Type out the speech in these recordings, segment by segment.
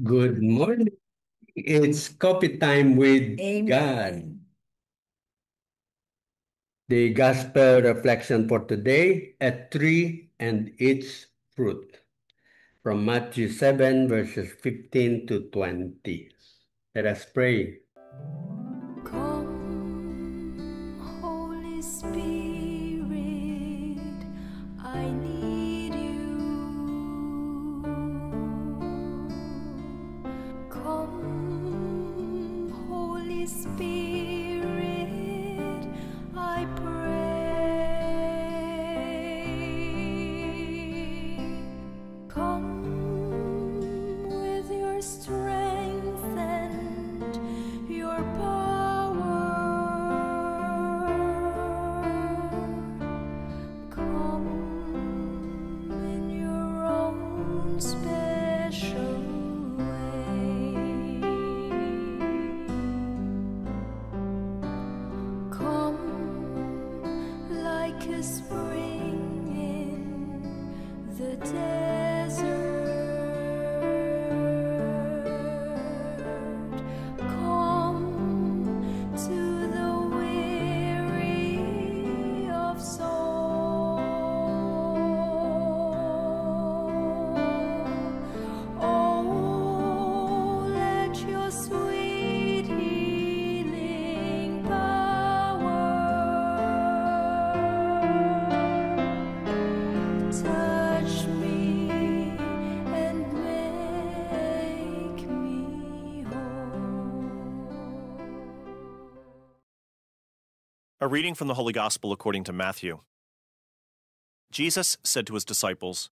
Good morning. It's coffee time with God. Amen. The gospel reflection for today, a tree and its fruit. From Matthew 7, verses 15 to 20. Let us pray. Come, Holy Spirit, I need you. Come, Holy Spirit, I pray. Come with your strength and your power. Come in your own special way. Come like a spring in the desert. Come to the weary of soul. Oh, let your sweet healing power touch me and make me whole. A reading from the Holy Gospel according to Matthew. Jesus said to his disciples,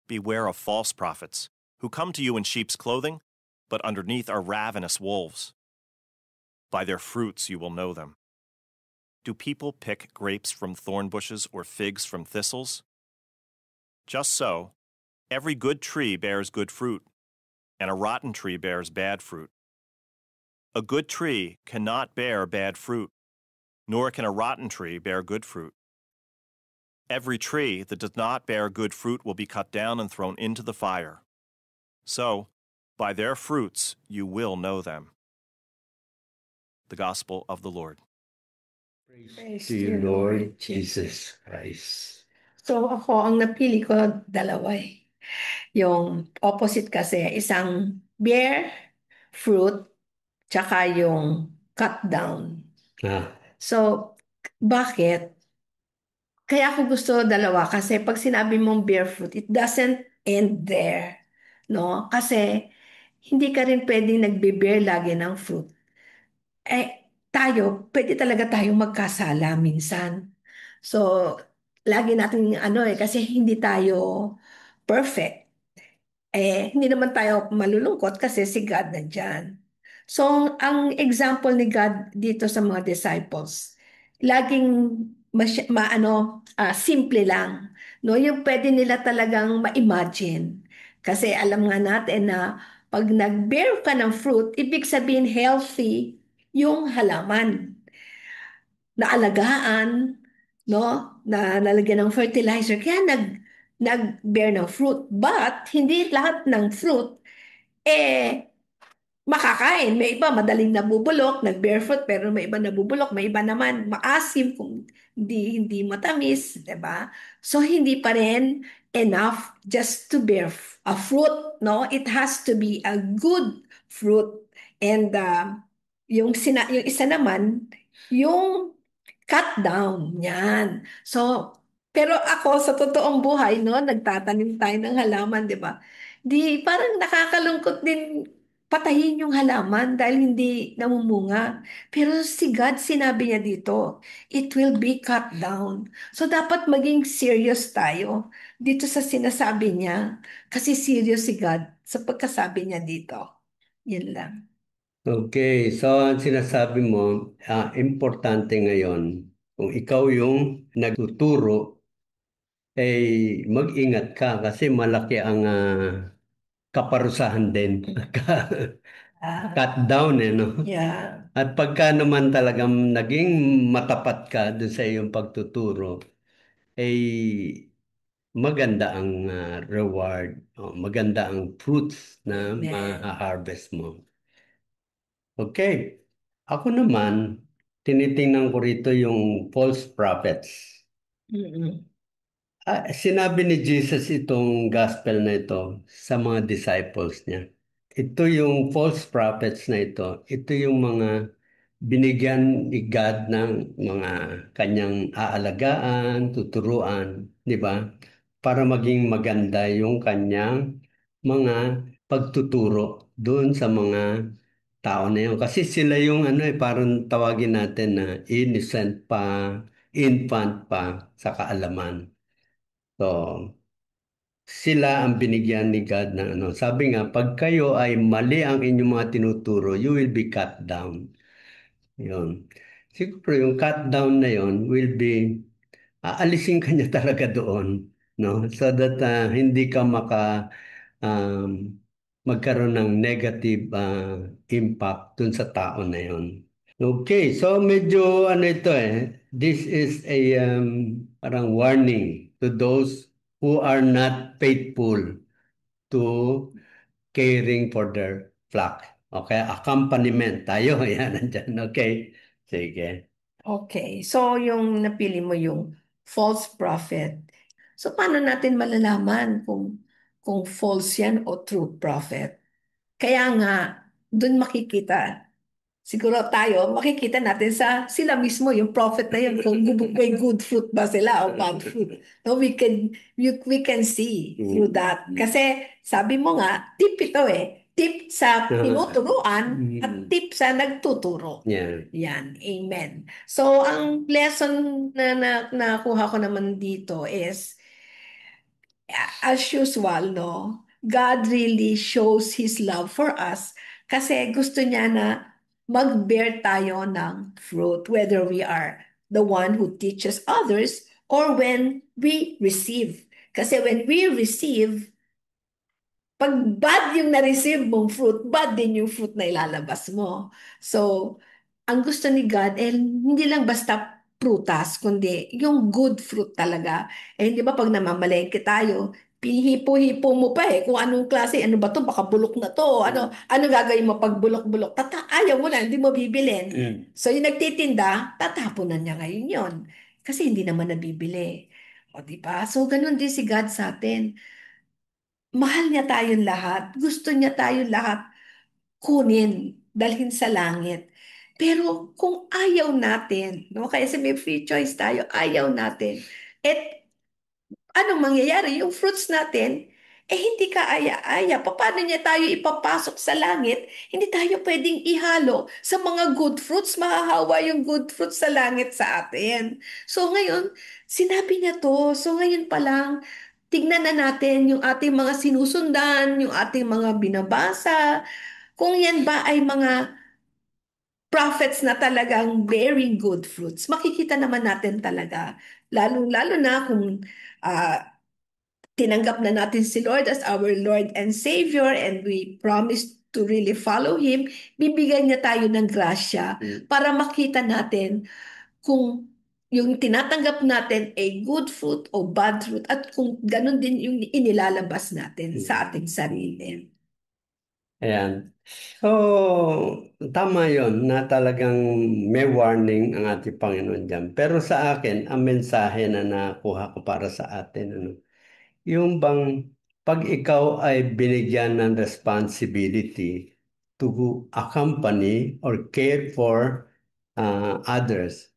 "Beware of false prophets, who come to you in sheep's clothing, but underneath are ravenous wolves. By their fruits you will know them. Do people pick grapes from thorn bushes or figs from thistles? Just so, every good tree bears good fruit, and a rotten tree bears bad fruit. A good tree cannot bear bad fruit, nor can a rotten tree bear good fruit. Every tree that does not bear good fruit will be cut down and thrown into the fire. So, by their fruits you will know them." The Gospel of the Lord. Praise to you, Lord Jesus Christ. So ako, ang napili ko dalawa eh. Yung opposite kasi, isang bear fruit, tsaka yung cut down. Ah, So, bakit? Kaya ako gusto dalawa kasi pag sinabi mong bear fruit, it doesn't end there. No? Kasi hindi ka rin pwedeng nagbe-bear lagi ng fruit. Tayo, pwede talaga tayong magkasala minsan. So, lagi natin kasi hindi tayo perfect. Hindi naman tayo malulungkot kasi si God nandyan. So, ang example ni God dito sa mga disciples, laging simple lang. No? Yung pwede nila talagang ma-imagine. Kasi alam nga natin na pag nag-bear ka ng fruit, ibig sabihin healthy yung halaman na alagaan, no? Na nalagyan ng fertilizer. Kaya nag-bear ng fruit. But, hindi lahat ng fruit, makakain. May iba madaling nabubulok, nag-barefoot, pero may iba nabubulok, may iba naman maasim kung hindi matamis, 'di ba? So hindi pa rin enough just to bear a fruit, no? It has to be a good fruit. And yung isa naman, yung cut down, yan. So, pero ako sa totoong buhay, no, nagtatanim tayo ng halaman, 'di ba? Di parang nakakalungkot din patayin yung halaman dahil hindi namumunga. Pero si God, sinabi niya dito, it will be cut down. So dapat maging serious tayo dito sa sinasabi niya. Kasi serious si God sa pagkasabi niya dito. Yun lang. okay, so ang sinasabi mo, importante ngayon, kung ikaw yung nagtuturo, mag-ingat ka kasi malaki ang kaparusahan din. Ah, Cut down no? yeah. At pagka naman talagang naging matapat ka doon sa iyong pagtuturo, eh maganda ang reward, maganda ang fruits na Amen. ma-harvest mo. Okay. Ako naman, tinitingnan ko rito yung false prophets. Mm-mm. Sinabi ni Jesus itong gospel na ito sa mga disciples niya. Ito yung false prophets na ito. Ito yung mga binigyan ni God ng mga kanyang aalagaan, tuturuan, di ba? Para maging maganda yung kanyang mga pagtuturo doon sa mga tao na yun. Kasi sila yung parang tawagin natin na innocent pa, infant pa sa kaalaman. So, sila ang binigyan ni God ng ano. Sabi nga, pag kayo ay mali ang inyong mga tinuturo, you will be cut down. Yun. Siguro yung cut down na yun will be, aalisin ka niya talaga doon. No? So that hindi ka um, magkaroon ng negative impact dun sa tao na yun. Okay, so medyo ito this is a parang warning to those who are not faithful to caring for their flock. Okay, accompaniment tayo, yan, nandyan. Okay, sige. Okay, so yung napili mo yung false prophet. So paano natin malalaman kung false yan o true prophet? Kaya nga, dun makikita. Siguro tayo, makikita natin sa sila mismo, yung prophet na yun, kung may good fruit ba sila o bad fruit. No, we can see through that. Kasi sabi mo nga, tip ito eh. Tip sa tinuturuan at tip sa nagtuturo. Yeah. Yan, amen. So, ang lesson na nakuha ko naman dito is, as usual, no, God really shows His love for us kasi gusto niya na mag-bear tayo ng fruit, whether we are the one who teaches others or when we receive. Kasi when we receive, pag bad yung na-receive mong fruit, bad din yung fruit na ilalabas mo. So, ang gusto ni God, hindi lang basta prutas, kundi yung good fruit talaga. Di ba pag namamalengke tayo, pinihipo-hipo mo pa kung anong klase, ano ba to, baka bulok na to, ano gagawin mo pag bulok-bulok, ayaw mo na, hindi mo bibilin. So yung nagtitinda, tatapunan niya ngayon yon kasi hindi naman nabibili. O di ba? So ganun din si God sa atin. Mahal niya tayong lahat. Gusto niya tayong lahat kunin, dalhin sa langit. Pero kung ayaw natin, no, kasi may free choice tayo, ayaw natin, at anong mangyayari? Yung fruits natin, hindi ka aya-aya. Paano niya tayo ipapasok sa langit? Hindi tayo pwedeng ihalo sa mga good fruits. Mahahawa yung good fruits sa langit sa atin. So ngayon, sinabi niya to. So ngayon pa lang, tignan na natin yung ating mga sinusundan, yung ating mga binabasa, kung yan ba ay mga prophets na talagang bearing good fruits, makikita naman natin talaga. Lalo-lalo na kung tinanggap na natin si Lord as our Lord and Savior and we promise to really follow Him, bibigyan niya tayo ng grasya para makita natin kung yung tinatanggap natin ay good fruit o bad fruit at kung ganun din yung inilalabas natin sa ating sarili. Ayan. So, tama yon na talagang may warning ang ating Panginoon dyan. Pero sa akin, ang mensahe na nakuha ko para sa atin, yung bang pag ikaw ay binigyan ng responsibility to accompany or care for others.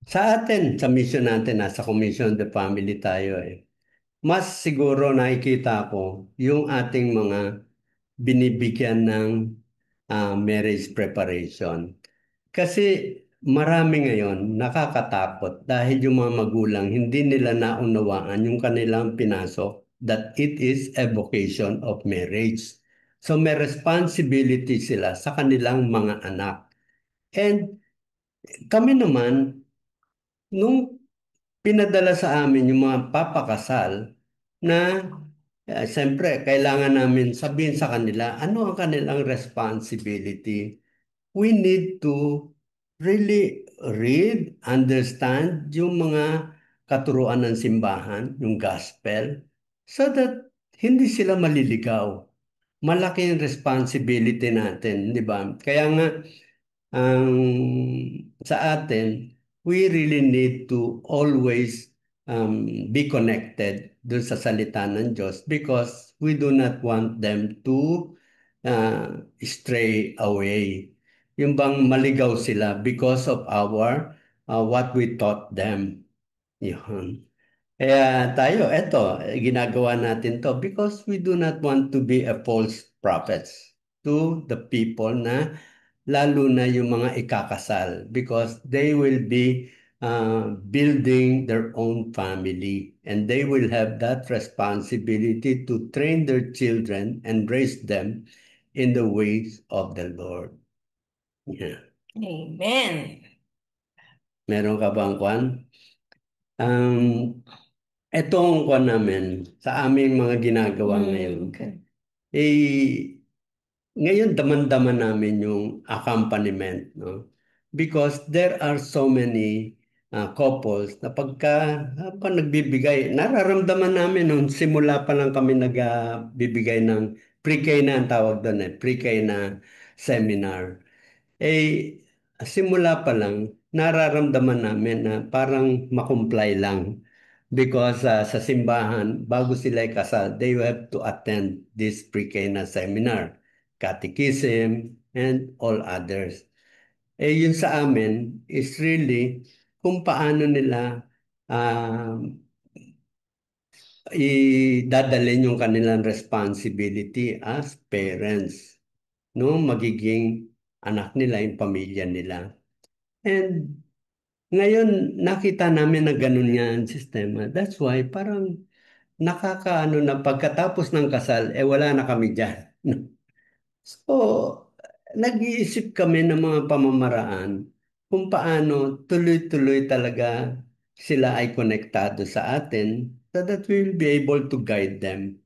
Sa atin, sa mission natin, nasa Commission of the Family tayo mas siguro nakikita ko yung ating mga binibigyan ng marriage preparation. Kasi marami ngayon nakakatakot dahil yung mga magulang hindi nila naunawaan yung kanilang pinasok that it is a vocation of marriage. So may responsibility sila sa kanilang mga anak. And kami naman, nung pinadala sa amin yung mga papakasal na siyempre kailangan namin sabihin sa kanila ano ang kanilang responsibility. We need to really read, understand yung mga katuruan ng simbahan, yung gospel, so that hindi sila maliligaw. Malaki yung responsibility natin, di ba? Kaya nga, ang sa atin, we really need to always be connected dun sa salita ng Diyos because we do not want them to stray away. Yung bang maligaw sila because of our what we taught them. Yun. Kaya tayo, ginagawa natin to because we do not want to be a false prophets to the people na lalo na yung mga ikakasal because they will be building their own family and they will have that responsibility to train their children and raise them in the ways of the Lord. Yeah. Amen. Meron ka bang kwan? Etong kwan namin sa aming mga ginagawa ngayon. Okay. Ngayon daman-daman namin yung accompaniment, no? Because there are so many couples na habang nagbibigay, nararamdaman namin nung simula pa lang kami nagbibigay ng pre-K na ang tawag doon pre-K na seminar. Simula pa lang, nararamdaman namin na parang makumply lang. Because sa simbahan, bago sila ikasal, they have to attend this pre-K na seminar, catechism, and all others. Yun sa amin is really kung paano nila idadalhin yung kanilang responsibility as parents, no? Magiging anak nila, yung pamilya nila. And ngayon, nakita namin na ganun nga ang sistema. That's why parang nakakaano na pagkatapos ng kasal, wala na kami dyan. So, nag-iisip kami ng mga pamamaraan kung paano tuloy-tuloy talaga sila ay konektado sa atin so that we will be able to guide them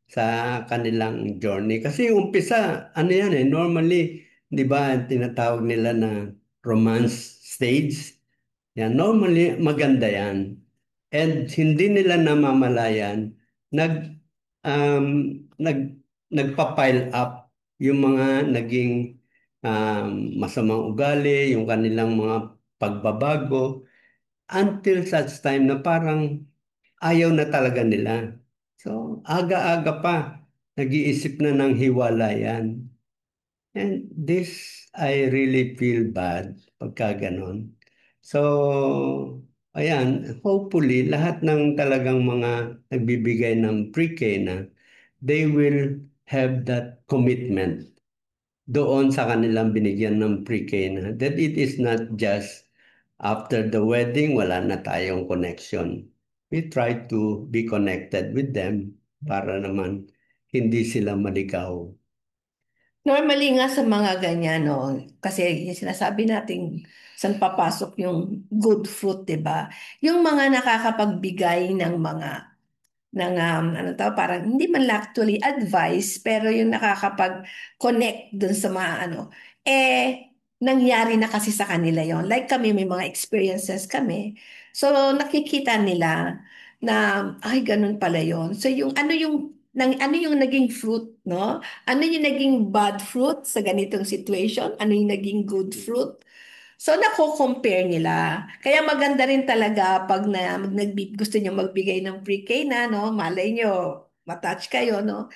sa kanilang journey. Kasi yung umpisa, ano yan normally, di ba, tinatawag nila na romance stage. Yan, normally maganda yan. And hindi nila namamalayan, nag, um, nag, nagpa-pile up yung mga naging masamang ugali, yung kanilang mga pagbabago, until such time na parang ayaw na talaga nila. So, aga-aga pa, nag-iisip na ng hiwalayan. And this, I really feel bad pagka ganon. So, ayan, hopefully, lahat ng talagang mga nagbibigay ng pre-K na, they will have that commitment doon sa kanilang binigyan ng pre-K na, that it is not just after the wedding, wala na tayong connection. We try to be connected with them para naman hindi sila maligaw. Normally nga sa mga ganyan, no, kasi yung sinasabi natin, saan papasok yung good fruit, di ba? Yung mga nakakapagbigay ng mga ano tawag, parang hindi man lang actually advice, pero yung nakakapag-connect dun sa mga ano, nangyari na kasi sa kanila yon. Like kami, may mga experiences kami. So, nakikita nila na, ay, ganun pala yon. So, ano yung naging fruit, no? Ano yung naging bad fruit sa ganitong situation? Ano yung naging good fruit? So, nako-compare nila. Kaya maganda rin talaga pag gusto nyo magbigay ng pre-K na, no? Malay nyo, matouch kayo, no?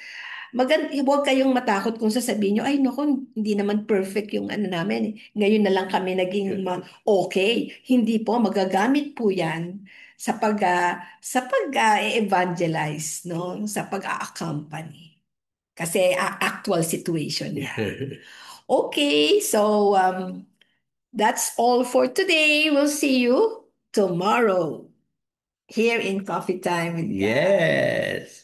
Huwag kayong matakot kung sasabihin nyo, ay, naku, hindi naman perfect yung ano namin. Ngayon na lang kami naging okay. Hindi po, magagamit po yan sa pag-evangelize, no? Sa pag-a-accompany. Kasi actual situation yan. Okay, so that's all for today. We'll see you tomorrow here in Coffee Time with God. Yes.